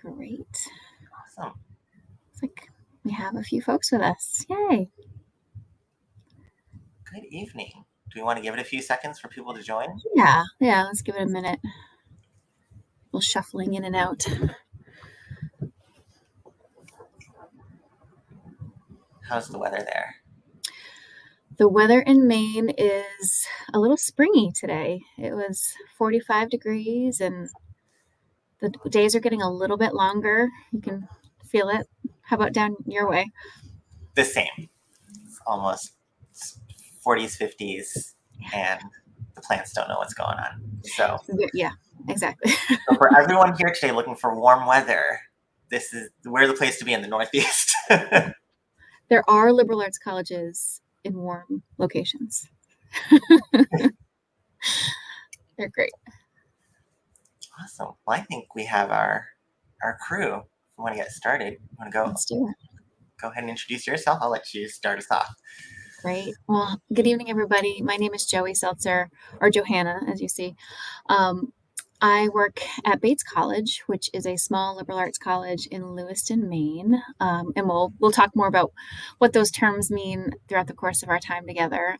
Great. Awesome. Looks like we have a few folks with us. Yay. Good evening. Do we want to give it a few seconds for people to join? Yeah, let's give it a minute. We'll shuffling in and out. How's the weather there? The weather in Maine is a little springy today. It was 45 degrees and the days are getting a little bit longer. You can feel it. How about down your way? The same. It's almost 40s, 50s, and the plants don't know what's going on. So yeah, exactly. So for everyone here today looking for warm weather, we're the place to be in the Northeast. There are liberal arts colleges in warm locations. They're great. Awesome. Well, I think we have our crew. If we want to get started, you want to go? Let's do it. Go ahead and introduce yourself. I'll let you start us off. Great. Well, good evening, everybody. My name is Joey Seltzer, or Johanna, as you see. I work at Bates College, which is a small liberal arts college in Lewiston, Maine. And we'll talk more about what those terms mean throughout the course of our time together.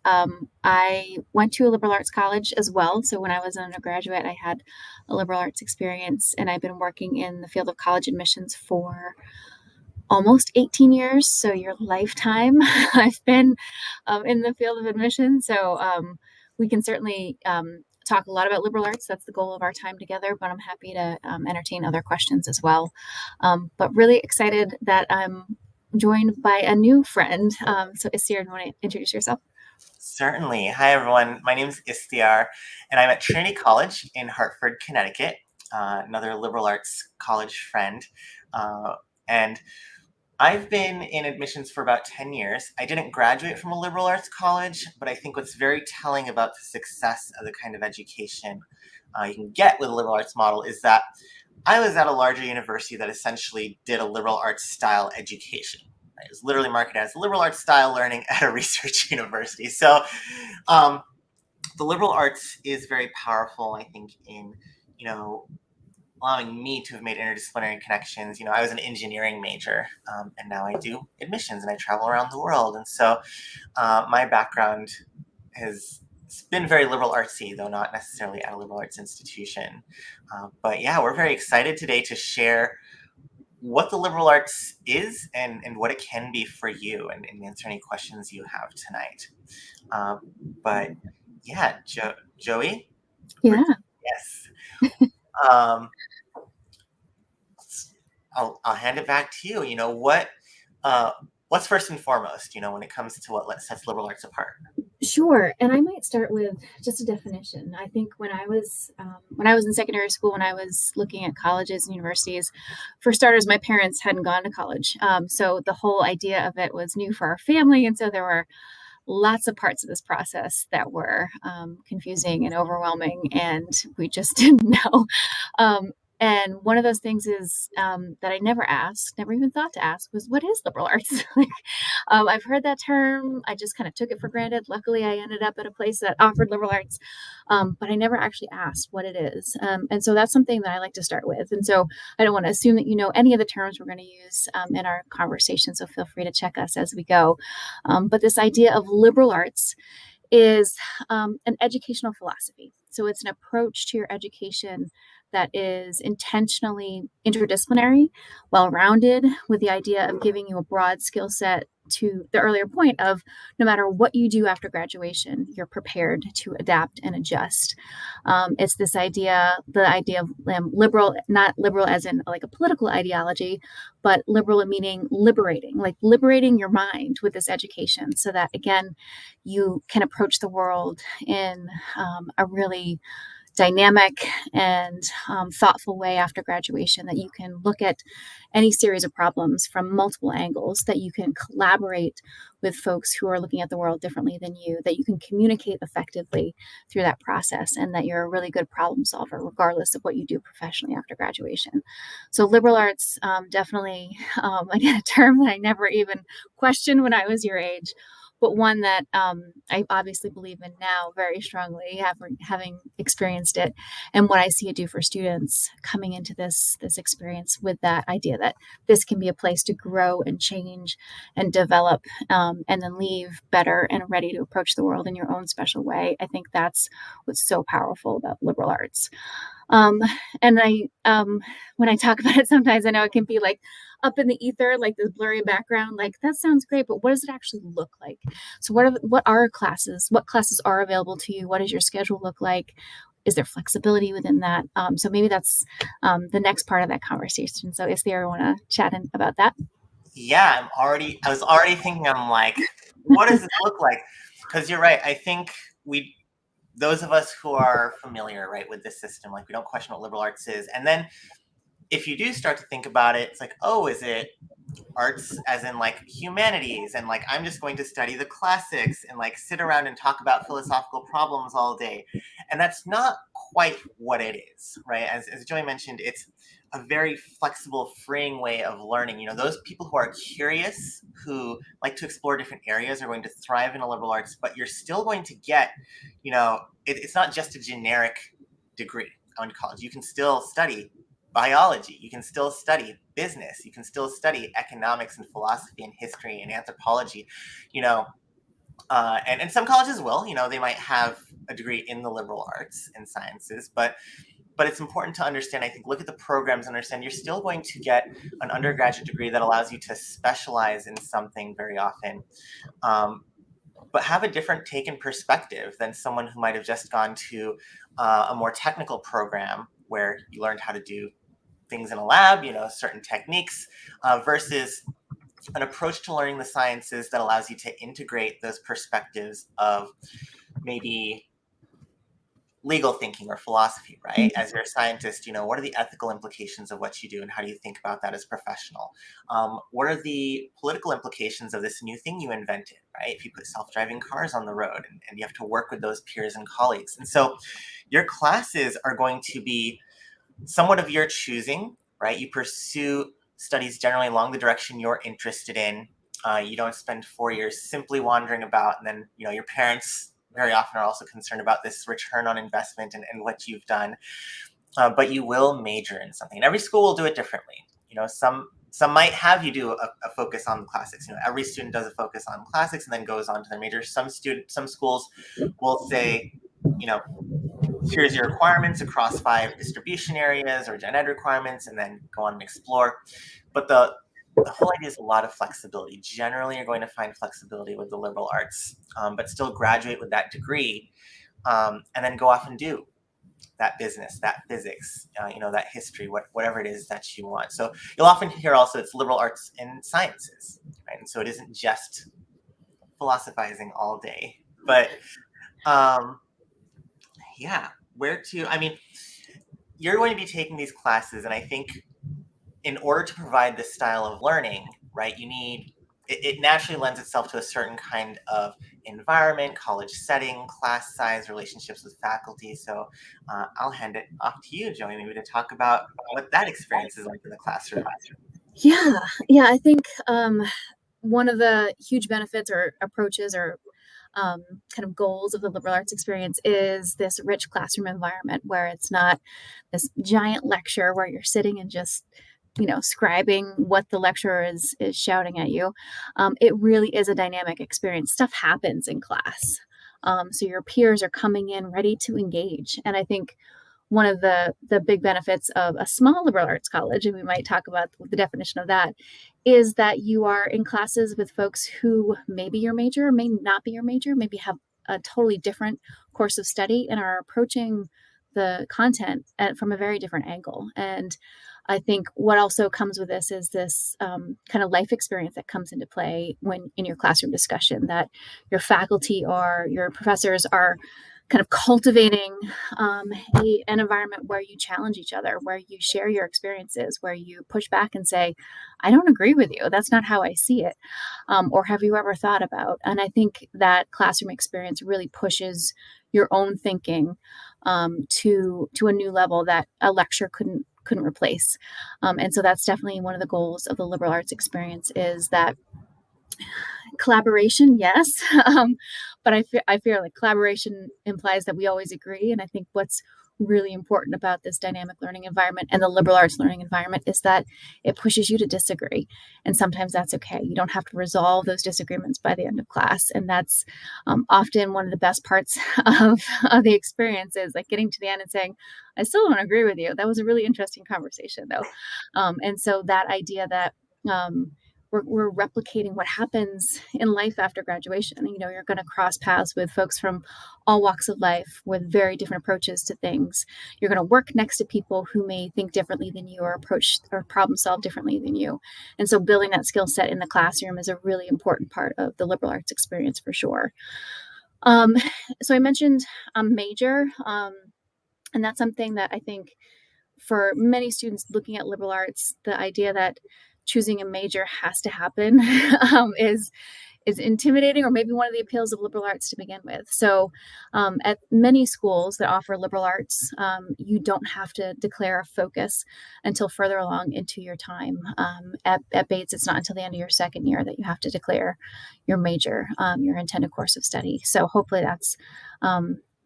I went to a liberal arts college as well. So when I was an undergraduate, I had a liberal arts experience, and I've been working in the field of college admissions for almost 18 years. So your lifetime I've been in the field of admissions. So we can certainly talk a lot about liberal arts. That's the goal of our time together, but I'm happy to entertain other questions as well. But really excited that I'm joined by a new friend. So Istiar, do you want to introduce yourself? Certainly. Hi, everyone. My name is Istiar, and I'm at Trinity College in Hartford, Connecticut, another liberal arts college friend. And I've been in admissions for about 10 years. I didn't graduate from a liberal arts college, but I think what's very telling about the success of the kind of education you can get with a liberal arts model is that I was at a larger university that essentially did a liberal arts style education. It was literally marketed as liberal arts style learning at a research university. So the liberal arts is very powerful, I think, in, allowing me to have made interdisciplinary connections. I was an engineering major, and now I do admissions and I travel around the world. And so my background has been very liberal artsy, though not necessarily at a liberal arts institution. But yeah, we're very excited today to share what the liberal arts is and what it can be for you, and answer any questions you have tonight. But yeah, Joey? Yeah. Yes. I'll hand it back to you. What's first and foremost, when it comes to what sets liberal arts apart? Sure. And I might start with just a definition. I think when I was in secondary school, when I was looking at colleges and universities, for starters, my parents hadn't gone to college. So the whole idea of it was new for our family. And so there were lots of parts of this process that were confusing and overwhelming, and we just didn't know. And one of those things is that I never even thought to ask, was what is liberal arts? I've heard that term. I just kind of took it for granted. Luckily, I ended up at a place that offered liberal arts, but I never actually asked what it is. And so that's something that I like to start with. And so I don't want to assume that you know any of the terms we're going to use in our conversation, so feel free to check us as we go. But this idea of liberal arts is an educational philosophy. So it's an approach to your education that is intentionally interdisciplinary, well-rounded, with the idea of giving you a broad skill set. To the earlier point of, no matter what you do after graduation, you're prepared to adapt and adjust. It's this idea, the idea of liberal, not liberal as in like a political ideology, but liberal meaning liberating, like liberating your mind with this education, so that again, you can approach the world in a really dynamic and thoughtful way after graduation, that you can look at any series of problems from multiple angles, that you can collaborate with folks who are looking at the world differently than you, that you can communicate effectively through that process, and that you're a really good problem solver regardless of what you do professionally after graduation. So liberal arts, definitely, again, a term that I never even questioned when I was your age, but one that I obviously believe in now very strongly, having experienced it, and what I see it do for students coming into this experience with that idea that this can be a place to grow and change and develop, and then leave better and ready to approach the world in your own special way. I think that's what's so powerful about liberal arts. Um, and when I talk about it, sometimes I know it can be like up in the ether, like this blurry background. Like that sounds great, but what does it actually look like? So, what are classes? What classes are available to you? What does your schedule look like? Is there flexibility within that? So maybe that's the next part of that conversation. So, is there want to chat in about that? Yeah, I was already thinking, I'm like, what does this look like? Because you're right. I think we, those of us who are familiar, right, with this system, like we don't question what liberal arts is. And then if you do start to think about it, it's like, oh, is it arts as in like humanities, and like I'm just going to study the classics and like sit around and talk about philosophical problems all day? And that's not quite what it is, right? As Joey mentioned, it's a very flexible, freeing way of learning. You know, those people who are curious, who like to explore different areas, are going to thrive in a liberal arts, but you're still going to get, you know, it's not just a generic degree going to college. You can still study biology, you can still study business, you can still study economics and philosophy and history and anthropology, you know. And some colleges will, you know, they might have a degree in the liberal arts and sciences, but it's important to understand, I think, look at the programs and understand you're still going to get an undergraduate degree that allows you to specialize in something very often, um, but have a different take and perspective than someone who might have just gone to a more technical program where you learned how to do things in a lab, you know, certain techniques, versus an approach to learning the sciences that allows you to integrate those perspectives of maybe legal thinking or philosophy, right? As you're a scientist, you know, what are the ethical implications of what you do and how do you think about that as a professional? What are the political implications of this new thing you invented, right? If you put self-driving cars on the road, and you have to work with those peers and colleagues. And so your classes are going to be somewhat of your choosing, right? You pursue studies generally along the direction you're interested in. You don't spend 4 years simply wandering about, and then, you know, your parents very often are also concerned about this return on investment and what you've done. But you will major in something. And every school will do it differently. You know, some might have you do a focus on the classics. You know, every student does a focus on classics and then goes on to their major. Some schools will say, you know, here's your requirements across 5 distribution areas or gen ed requirements, and then go on and explore. But the whole idea is a lot of flexibility. Generally, you're going to find flexibility with the liberal arts, but still graduate with that degree, and then go off and do that business, that physics, you know, that history, whatever it is that you want. So you'll often hear also it's liberal arts and sciences, right? And so it isn't just philosophizing all day, but um, yeah, where to? I mean, you're going to be taking these classes, and I think in order to provide this style of learning, right, you need it naturally lends itself to a certain kind of environment, college setting, class size, relationships with faculty. So I'll hand it off to you, Joey, maybe to talk about what that experience is like in the classroom. Yeah, yeah. I think one of the huge benefits or approaches or kind of goals of the liberal arts experience is this rich classroom environment where it's not this giant lecture where you're sitting and just scribing what the lecturer is shouting at you. It really is a dynamic experience. Stuff happens in class, so your peers are coming in ready to engage, and I think one of the big benefits of a small liberal arts college, and we might talk about the definition of that, is that you are in classes with folks who maybe your major, may not be your major, maybe have a totally different course of study and are approaching the content from a very different angle. And I think what also comes with this is this kind of life experience that comes into play when in your classroom discussion, that your faculty or your professors are kind of cultivating an environment where you challenge each other, where you share your experiences, where you push back and say, I don't agree with you. That's not how I see it. Or have you ever thought about? And I think that classroom experience really pushes your own thinking to a new level that a lecture couldn't replace. And so that's definitely one of the goals of the liberal arts experience, is that Collaboration, yes. But I fear like collaboration implies that we always agree. And I think what's really important about this dynamic learning environment and the liberal arts learning environment is that it pushes you to disagree. And sometimes that's okay. You don't have to resolve those disagreements by the end of class. And that's often one of the best parts of the experience is like getting to the end and saying, I still don't agree with you. That was a really interesting conversation, though. And so that idea that um, we're replicating what happens in life after graduation. You know, you're going to cross paths with folks from all walks of life with very different approaches to things. You're going to work next to people who may think differently than you or approach or problem solve differently than you. And so building that skill set in the classroom is a really important part of the liberal arts experience for sure. Um, so I mentioned a major, and that's something that I think for many students looking at liberal arts, the idea that choosing a major has to happen is intimidating, or maybe one of the appeals of liberal arts to begin with. So, at many schools that offer liberal arts, you don't have to declare a focus until further along into your time. At Bates, it's not until the end of your second year that you have to declare your major, your intended course of study. So, hopefully,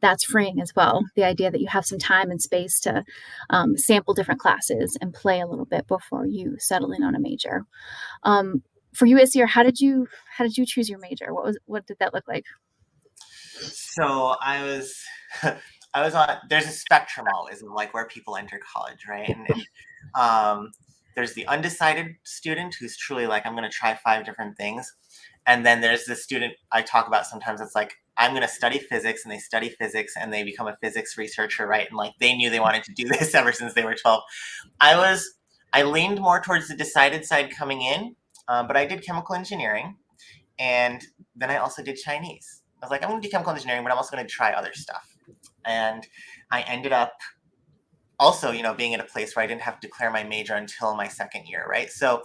that's freeing as well. The idea that you have some time and space to sample different classes and play a little bit before you settle in on a major. Um, for you, Isir, how did you choose your major? What did that look like? So I was I was on there's a spectrum always of like where people enter college, right? And there's the undecided student who's truly like, I'm gonna try five different things. And then there's the student I talk about sometimes. It's like, I'm gonna study physics, and they study physics and they become a physics researcher, right? And like they knew they wanted to do this ever since they were 12. I was I leaned more towards the decided side coming in, but I did chemical engineering, and then I also did Chinese. I was like, I'm going to do chemical engineering, but I'm also going to try other stuff. And I ended up also, being in a place where I didn't have to declare my major until my second year, right? So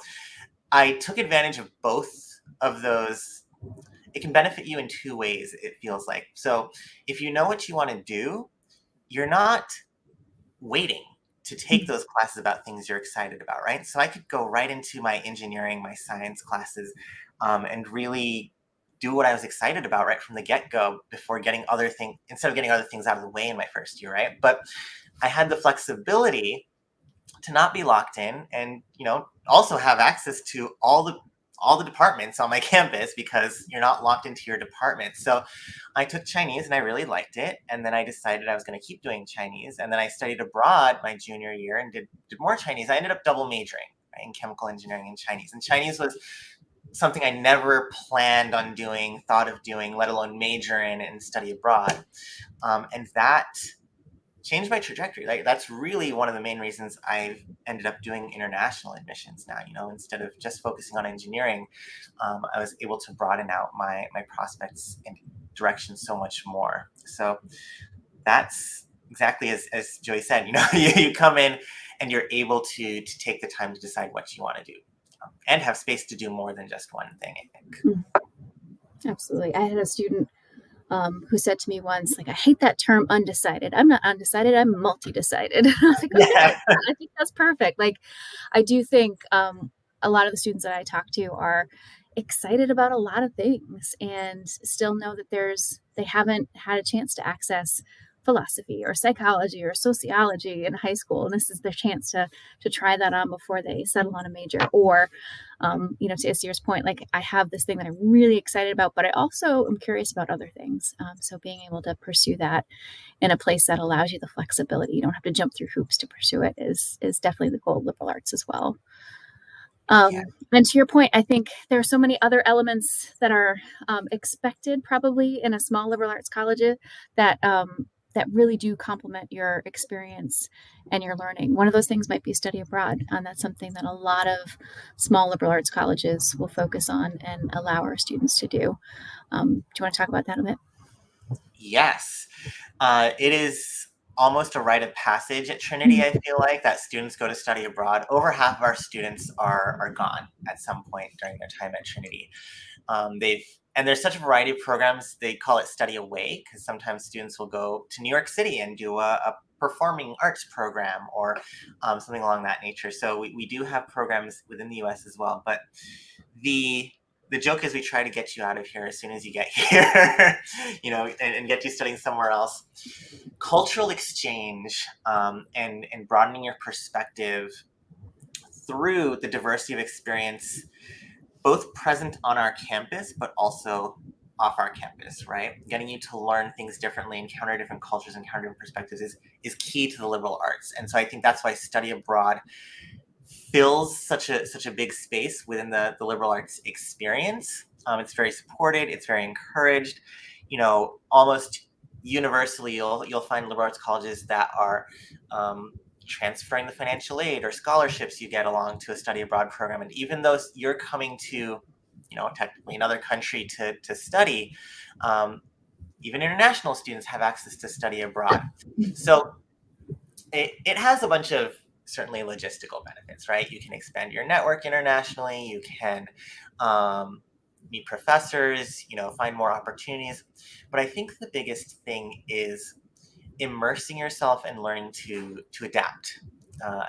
I took advantage of both of those. It can benefit you in two ways, it feels like. So if you know what you want to do, you're not waiting to take those classes about things you're excited about, right? So I could go right into my engineering, my science classes, and really do what I was excited about right from the get go before getting other things, instead of getting other things out of the way in my first year, right? But I had the flexibility to not be locked in, and also have access to all the departments on my campus because you're not locked into your department. So I took Chinese and I really liked it, and then I decided I was going to keep doing Chinese, and then I studied abroad my junior year and did more Chinese. I ended up double majoring, right, in chemical engineering and Chinese, and Chinese was something I never planned on doing, thought of doing, let alone major in and study abroad. And that changed my trajectory. Like that's really one of the main reasons I've ended up doing international admissions now. Instead of just focusing on engineering, I was able to broaden out my prospects and direction so much more. So that's exactly as Joey said. You come in and you're able to take the time to decide what you want to do, and have space to do more than just one thing, I think. Mm, absolutely. I had a student who said to me once, like, I hate that term undecided. I'm not undecided, I'm multi-decided. I was like, okay, Yeah. I think that's perfect. Like, I do think a lot of the students that I talk to are excited about a lot of things and still know that they haven't had a chance to access philosophy or psychology or sociology in high school, and this is their chance to try that on before they settle on a major. Or to Isir's point, like I have this thing that I'm really excited about, but I also am curious about other things. So being able to pursue that in a place that allows you the flexibility, you don't have to jump through hoops to pursue it, is definitely the goal of liberal arts as well. Yeah. And to your point, I think there are so many other elements that are expected probably in a small liberal arts college that really do complement your experience and your learning. One of those things might be study abroad, and that's something that a lot of small liberal arts colleges will focus on and allow our students to do. Do you want to talk about that a bit? Yes. It is almost a rite of passage at Trinity, I feel like, that students go to study abroad. Over half of our students are gone at some point during their time at Trinity. They've and there's such a variety of programs. They call it study away because sometimes students will go to New York City and do a performing arts program, or something along that nature. So we do have programs within the US as well. But the the joke is we try to get you out of here as soon as you get here, and get you studying somewhere else. Cultural exchange, and broadening your perspective through the diversity of experience, both present on our campus, but also off our campus, right? Getting you to learn things differently, encounter different cultures, encounter different perspectives is key to the liberal arts. And so I think that's why study abroad fills such a big space within the liberal arts experience. It's very supported. It's very encouraged. Almost universally, you'll find liberal arts colleges that are transferring the financial aid or scholarships you get along to a study abroad program. And even though you're coming to, technically another country to study, even international students have access to study abroad. So it has a bunch of certainly logistical benefits, right? You can expand your network internationally. You can meet professors, find more opportunities. But I think the biggest thing is immersing yourself and learning to adapt.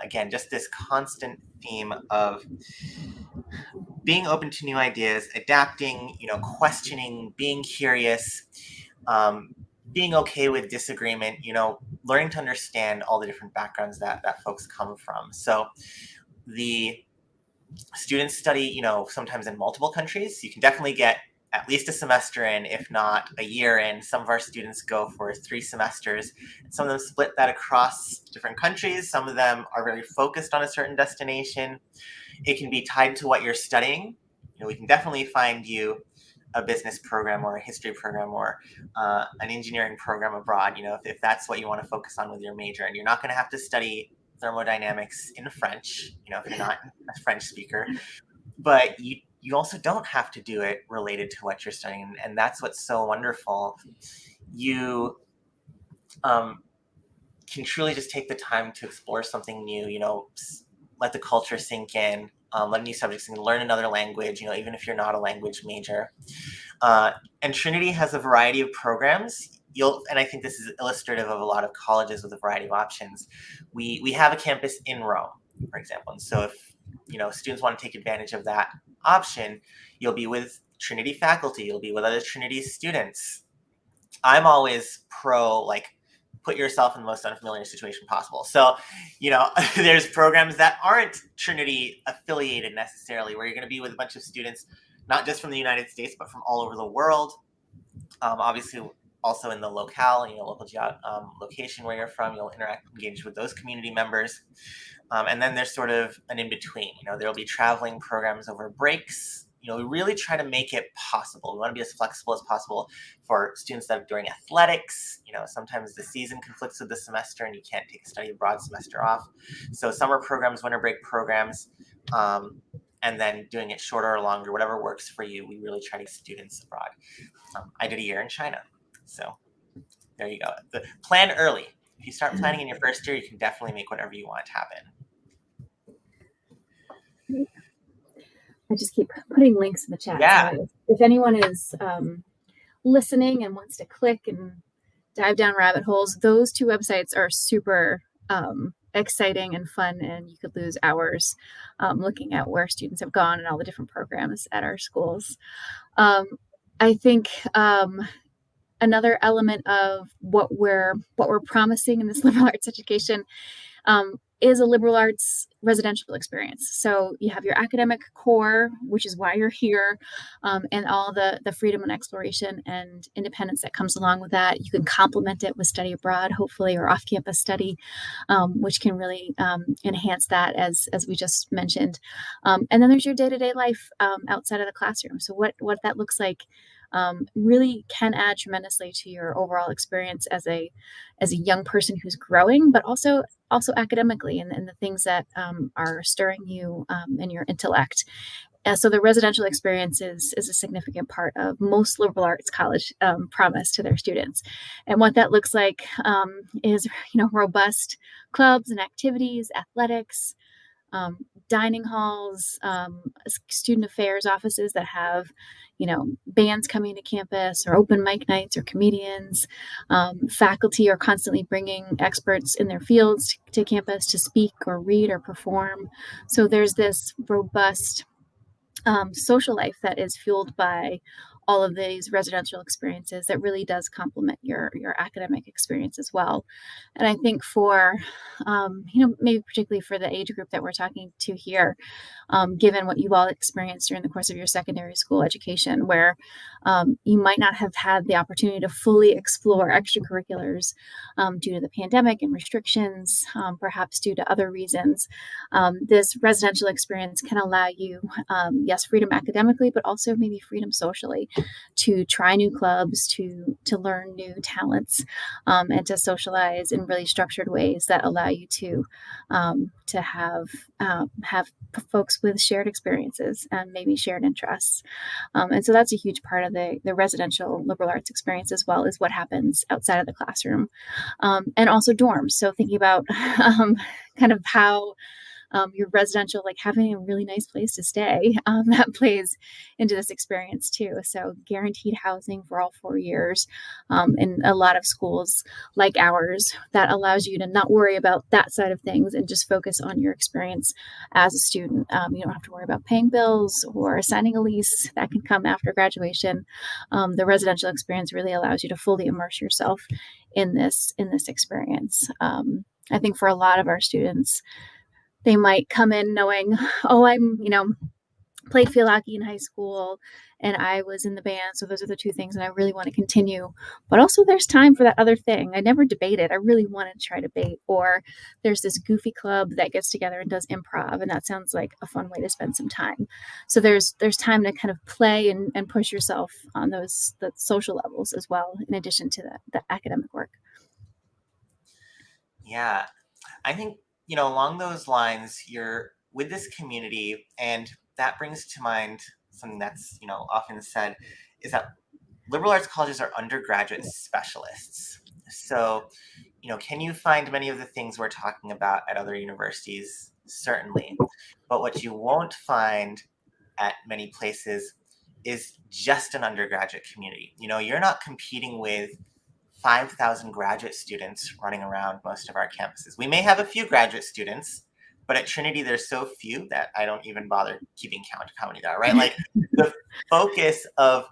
Again, just this constant theme of being open to new ideas, adapting, questioning, being curious, being okay with disagreement, learning to understand all the different backgrounds that folks come from. So the students study, sometimes in multiple countries. You can definitely get at least a semester in, if not a year in. Some of our students go for 3 semesters. Some of them split that across different countries. Some of them are very focused on a certain destination. It can be tied to what you're studying. We can definitely find you a business program or a history program or an engineering program abroad, if that's what you want to focus on with your major. And you're not going to have to study thermodynamics in French, if you're not a French speaker. But you also don't have to do it related to what you're studying. And that's what's so wonderful. You can truly just take the time to explore something new, let the culture sink in, learn new subjects, and learn another language, even if you're not a language major. And Trinity has a variety of programs. And I think this is illustrative of a lot of colleges with a variety of options. We have a campus in Rome, for example. And so if, students want to take advantage of that option, you'll be with Trinity faculty, you'll be with other Trinity students. I'm always pro, put yourself in the most unfamiliar situation possible. So, there's programs that aren't Trinity affiliated necessarily, where you're going to be with a bunch of students, not just from the United States, but from all over the world. Obviously, also in the locale, local location where you're from, you'll engage with those community members. And then there's sort of an in-between. There'll be traveling programs over breaks. We really try to make it possible. We want to be as flexible as possible for students that are doing athletics. Sometimes the season conflicts with the semester and you can't take a study abroad semester off. So summer programs, winter break programs, and then doing it shorter or longer, whatever works for you. We really try to get students abroad. I did a year in China. So there you go. Plan early. If you start planning in your first year, you can definitely make whatever you want happen. I just keep putting links in the chat. Yeah. So if anyone is listening and wants to click and dive down rabbit holes, those 2 websites are super exciting and fun, and you could lose hours looking at where students have gone and all the different programs at our schools. I think another element of what we're promising in this liberal arts education is a liberal arts residential experience. So you have your academic core, which is why you're here, and all the freedom and exploration and independence that comes along with that. You can complement it with study abroad, hopefully, or off-campus study, which can really enhance that, as we just mentioned. And then there's your day-to-day life outside of the classroom. So what that looks like really can add tremendously to your overall experience as a young person who's growing, but also academically, and the things that are stirring you in your intellect. So the residential experience is a significant part of most liberal arts college promise to their students. And what that looks like is robust clubs and activities, athletics, dining halls, student affairs offices that have bands coming to campus, or open mic nights, or comedians. Faculty are constantly bringing experts in their fields to campus to speak or read or perform. So there's this robust social life that is fueled by all of these residential experiences that really does complement your academic experience as well. And I think for maybe particularly for the age group that we're talking to here, given what you all experienced during the course of your secondary school education, where you might not have had the opportunity to fully explore extracurriculars due to the pandemic and restrictions, perhaps due to other reasons. This residential experience can allow you, yes, freedom academically, but also maybe freedom socially, to try new clubs, to learn new talents, and to socialize in really structured ways that allow you to have folks with shared experiences and maybe shared interests. And so that's a huge part of the residential liberal arts experience as well, is what happens outside of the classroom. And also dorms. So thinking about kind of how your residential, like having a really nice place to stay, that plays into this experience too. So guaranteed housing for all 4 years in a lot of schools like ours, that allows you to not worry about that side of things and just focus on your experience as a student. You don't have to worry about paying bills or signing a lease that can come after graduation. The residential experience really allows you to fully immerse yourself in this experience. I think for a lot of our students, they might come in knowing, oh, played field hockey in high school and I was in the band. So those are the two things that I really want to continue. But also there's time for that other thing. I never debated. I really wanted to try debate. Or there's this goofy club that gets together and does improv. And that sounds like a fun way to spend some time. So there's time to kind of play and push yourself on the social levels as well, in addition to the academic work. Yeah, I think, along those lines, you're with this community, and that brings to mind something that's, often said, is that liberal arts colleges are undergraduate specialists. So, can you find many of the things we're talking about at other universities? Certainly. But what you won't find at many places is just an undergraduate community. You're not competing with 5,000 graduate students running around most of our campuses. We may have a few graduate students, but at Trinity, there's so few that I don't even bother keeping count of how many there are, right? Like the focus of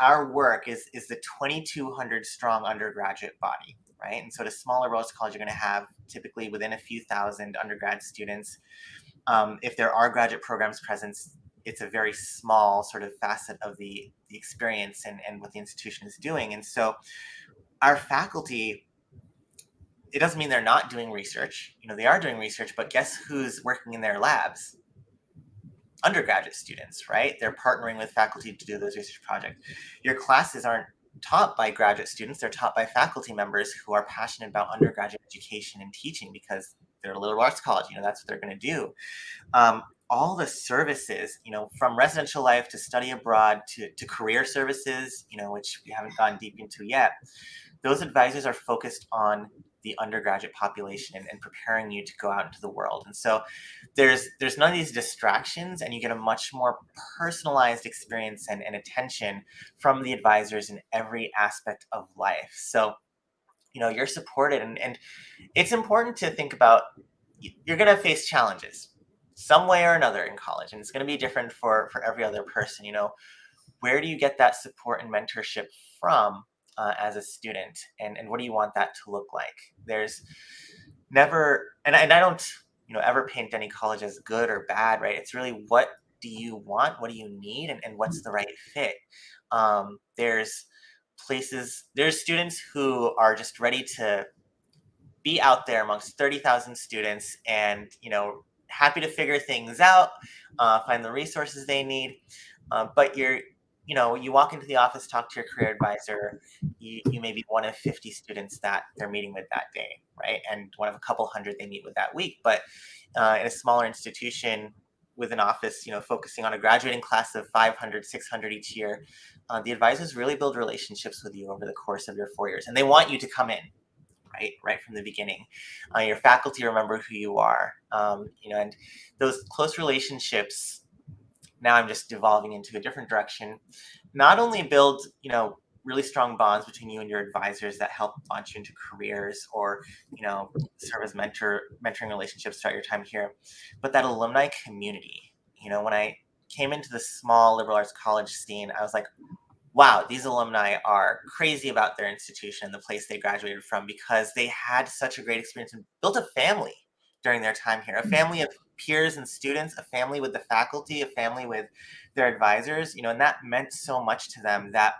our work is the 2,200 strong undergraduate body, right? And so at a smaller Rose College, you're going to have typically within a few thousand undergrad students. If there are graduate programs present, it's a very small sort of facet of the experience and what the institution is doing. And so our faculty, it doesn't mean they're not doing research. They are doing research, but guess who's working in their labs? Undergraduate students, right? They're partnering with faculty to do those research projects. Your classes aren't taught by graduate students, they're taught by faculty members who are passionate about undergraduate education and teaching because they're a liberal arts college. That's what they're going to do. All the services, from residential life to study abroad to career services, which we haven't gone deep into yet, those advisors are focused on the undergraduate population and preparing you to go out into the world. And so there's none of these distractions, and you get a much more personalized experience and attention from the advisors in every aspect of life. So, you're supported, and it's important to think about, you're going to face challenges some way or another in college, and it's going to be different for every other person. Where do you get that support and mentorship from as a student, and what do you want that to look like? There's never, and I don't ever paint any college as good or bad, right? It's really, what do you want, what do you need, and what's the right fit. There's students who are just ready to be out there amongst 30,000 students and happy to figure things out, find the resources they need. But you walk into the office, talk to your career advisor, you may be one of 50 students that they're meeting with that day, right? And one of a couple hundred they meet with that week. But in a smaller institution with an office, focusing on a graduating class of 500, 600 each year, the advisors really build relationships with you over the course of your 4 years, and they want you to come in right from the beginning. Your faculty remember who you are, and those close relationships, now I'm just devolving into a different direction, not only build really strong bonds between you and your advisors that help launch you into careers, or serve as mentoring relationships throughout your time here, but that alumni community. When I came into the small liberal arts college scene, I was like, wow, these alumni are crazy about their institution, the place they graduated from, because they had such a great experience and built a family during their time here, a family of peers and students, a family with the faculty, a family with their advisors, and that meant so much to them that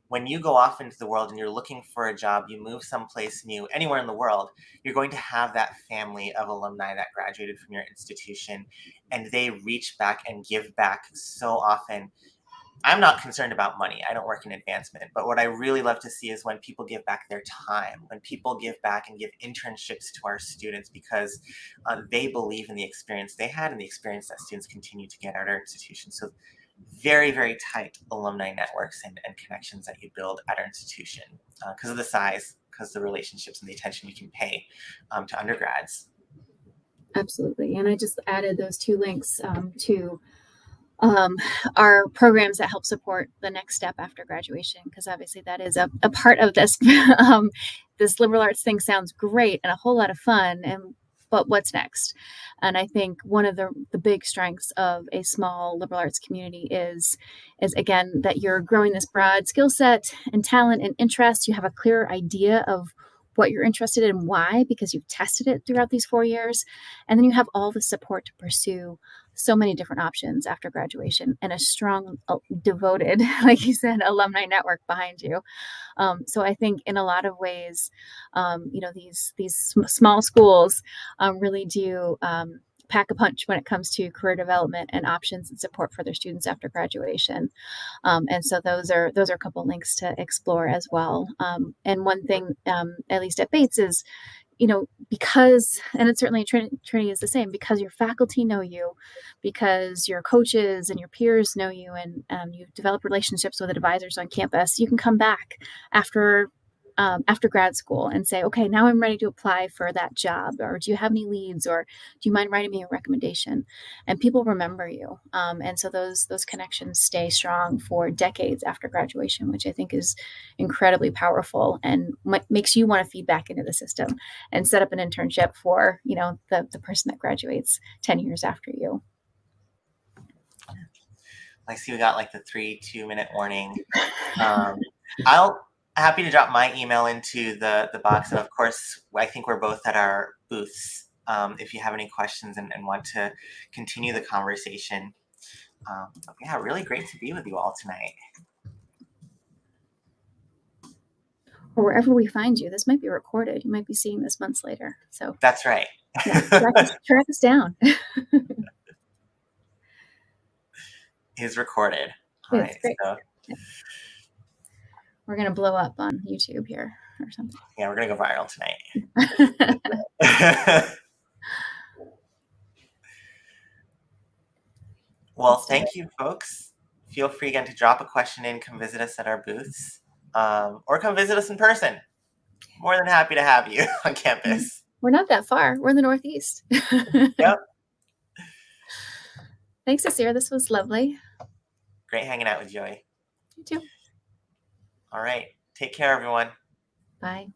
when you go off into the world and you're looking for a job, you move someplace new, anywhere in the world, you're going to have that family of alumni that graduated from your institution, and they reach back and give back so often. I'm not concerned about money. I don't work in advancement, but what I really love to see is when people give back their time, when people give back and give internships to our students because they believe in the experience they had and the experience that students continue to get at our institution. So very, very tight alumni networks and connections that you build at our institution because of the size, because of the relationships and the attention you can pay to undergrads. Absolutely. And I just added those two links to um, our programs that help support the next step after graduation, because obviously that is a part of this. This liberal arts thing sounds great and a whole lot of fun, but what's next? And I think one of the big strengths of a small liberal arts community is again that you're growing this broad skill set and talent and interest. You have a clear idea of what you're interested in, why, because you've tested it throughout these 4 years, and then you have all the support to pursue so many different options after graduation and a strong, devoted, like you said, alumni network behind you. So I think in a lot of ways, these small schools really do pack a punch when it comes to career development and options and support for their students after graduation. And so those are a couple links to explore as well. And one thing, at least at Bates, is because, and it's certainly Trinity is the same, because your faculty know you, because your coaches and your peers know you, and you've developed relationships with advisors on campus, you can come back after after grad school and say, okay, now I'm ready to apply for that job. Or do you have any leads? Or do you mind writing me a recommendation? And people remember you. And so those connections stay strong for decades after graduation, which I think is incredibly powerful and makes you want to feed back into the system and set up an internship for, the person that graduates 10 years after you. I see we got like the 3 2-minute warning. I'll happy to drop my email into the box, and of course, I think we're both at our booths. If you have any questions and want to continue the conversation, yeah, really great to be with you all tonight. Or wherever we find you, this might be recorded. You might be seeing this months later. So that's right. Yeah, track us down. Is recorded. All right, great. so we're gonna blow up on YouTube here or something. Yeah, we're gonna go viral tonight. Well, thank you, folks. Feel free again to drop a question in, come visit us at our booths, or come visit us in person. More than happy to have you on campus. We're not that far. We're in the Northeast. Yep. Thanks, Asir. This was lovely. Great hanging out with Joey. You too. All right. Take care, everyone. Bye.